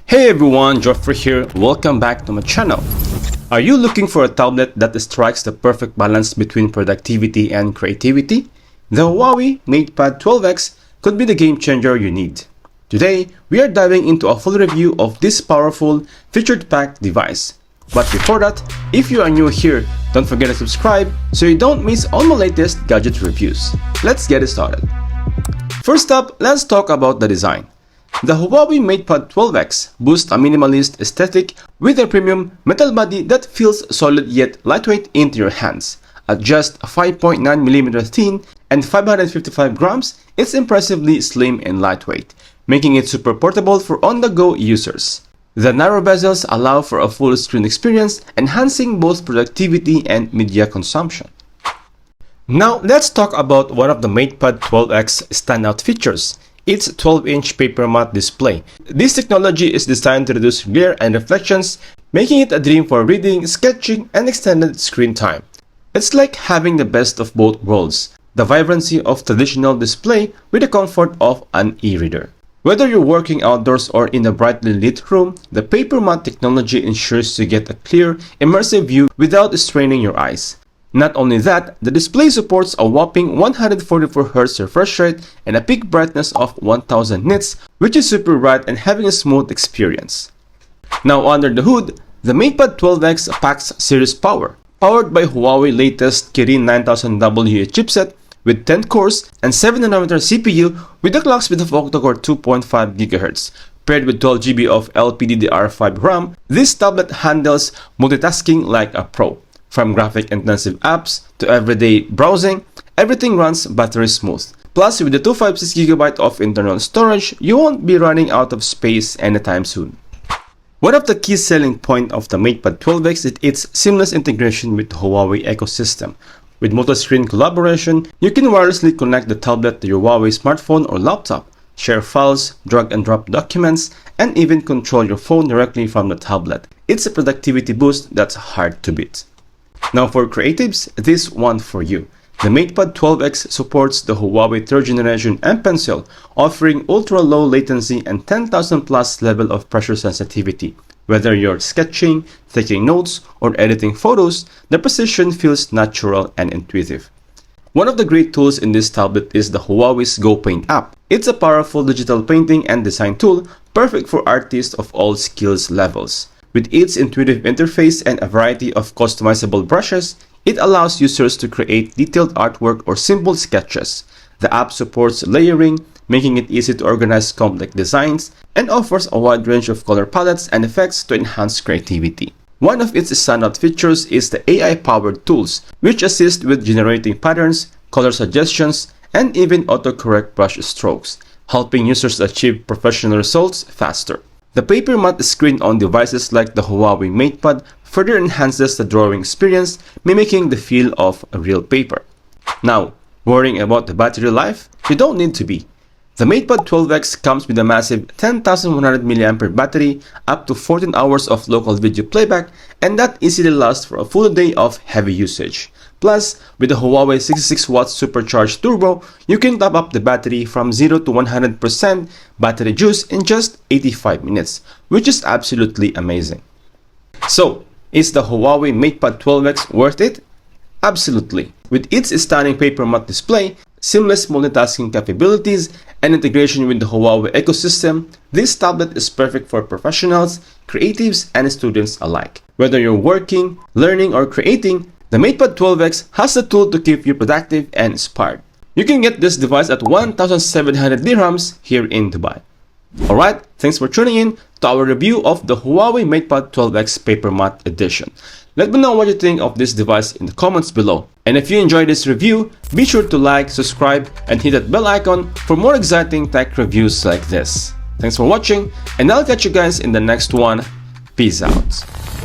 Hey everyone, Geoffrey here. Welcome back to my channel. Are you looking for a tablet that strikes the perfect balance between productivity and creativity? The Huawei Matepad 12X could be the game changer you need. Today, we are diving into a full review of this powerful, featured-packed device. But before that, if you are new here, don't forget to subscribe so you don't miss all my latest gadget reviews. Let's get it started. First up, let's talk about the design. The Huawei Matepad 12X boasts a minimalist aesthetic with a premium metal body that feels solid yet lightweight into your hands. At just 5.9mm thin and 555 grams, it's impressively slim and lightweight, making it super portable for on-the-go users. The narrow bezels allow for a full screen experience, enhancing both productivity and media consumption. Now, let's talk about one of the Matepad 12X standout features. Its 12-inch Papermatte display. This technology is designed to reduce glare and reflections, making it a dream for reading, sketching, and extended screen time. It's like having the best of both worlds, the vibrancy of traditional display with the comfort of an e-reader. Whether you're working outdoors or in a brightly lit room, the Papermatte technology ensures you get a clear, immersive view without straining your eyes. Not only that, the display supports a whopping 144Hz refresh rate and a peak brightness of 1000 nits, which is super bright and having a smooth experience. Now under the hood, the Matepad 12X packs serious power. Powered by Huawei latest Kirin 9000W chipset with 10 cores and 7nm CPU with a clock speed of octa-core 2.5 GHz. Paired with 12GB of LPDDR5 RAM, this tablet handles multitasking like a pro. From graphic-intensive apps to everyday browsing, everything runs battery smooth. Plus, with the 256GB of internal storage, you won't be running out of space anytime soon. One of the key selling points of the Matepad 12X is its seamless integration with the Huawei ecosystem. With multi-screen collaboration, you can wirelessly connect the tablet to your Huawei smartphone or laptop, share files, drag and drop documents, and even control your phone directly from the tablet. It's a productivity boost that's hard to beat. Now for creatives, this one for you. The Matepad 12X supports the Huawei 3rd generation M Pencil, offering ultra-low latency and 10,000 plus level of pressure sensitivity. Whether you're sketching, taking notes, or editing photos, the precision feels natural and intuitive. One of the great tools in this tablet is the Huawei's Go Paint app. It's a powerful digital painting and design tool, perfect for artists of all skills levels. With its intuitive interface and a variety of customizable brushes, it allows users to create detailed artwork or simple sketches. The app supports layering, making it easy to organize complex designs, and offers a wide range of color palettes and effects to enhance creativity. One of its standout features is the AI-powered tools, which assist with generating patterns, color suggestions, and even autocorrect brush strokes, helping users achieve professional results faster. The Papermatte screen on devices like the Huawei Matepad further enhances the drawing experience, mimicking the feel of a real paper. Now, worrying about the battery life? You don't need to be. The Matepad 12X comes with a massive 10,100 mAh battery, up to 14 hours of local video playback, and that easily lasts for a full day of heavy usage. Plus, with the Huawei 66W supercharged turbo, you can top up the battery from 0 to 100% battery juice in just 85 minutes, which is absolutely amazing. So, is the Huawei Matepad 12X worth it? Absolutely. With its stunning Papermatte display, seamless multitasking capabilities, and integration with the Huawei ecosystem, this tablet is perfect for professionals, creatives, and students alike. Whether you're working, learning, or creating, the Matepad 12X has the tool to keep you productive and inspired. You can get this device at 1,700 dirhams here in Dubai. Alright, thanks for tuning in to our review of the Huawei Matepad 12X Papermatte Edition. Let me know what you think of this device in the comments below. And if you enjoyed this review, be sure to like, subscribe, and hit that bell icon for more exciting tech reviews like this. Thanks for watching, and I'll catch you guys in the next one. Peace out.